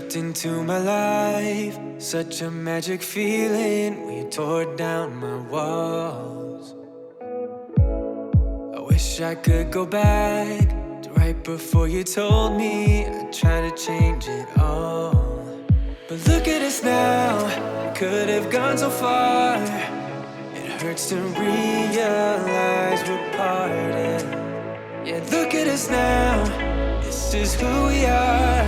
stepped into my life, such a magic feeling when you tore down my walls. I wish I could go back to right before you told me I'd try to change it all. But look at us now, we could have gone so far. It hurts to realize we're parted. Yeah, look at us now, this is who we are.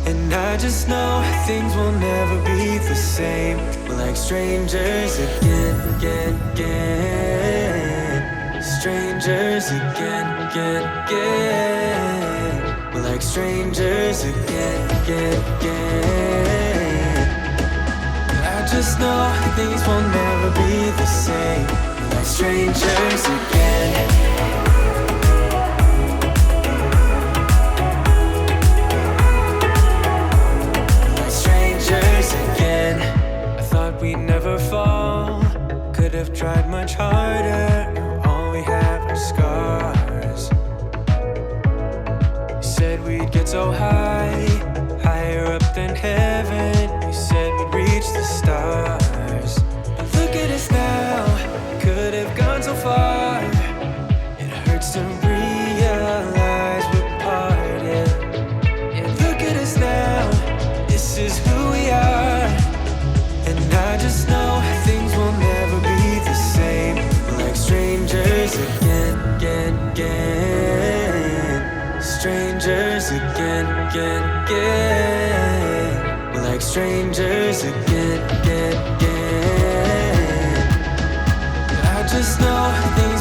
And I just know things will never be the same. We're like strangers again, again, again. Strangers again, again, again. We're like strangers again, again, again. I just know things will never be the same. We're like strangers again. We'd never fall, could have tried much harder. Now all we have are scars. You said we'd get so high, higher up than heaven. You said we'd reach the stars. But look at us now, we could have gone so far. It hurts to realize we're parted. Yeah, look at us now, this is who we are. And I just know things will never be the same. We're like strangers again, again, again. Strangers again, again, again. We're like strangers again, again, again. I just know things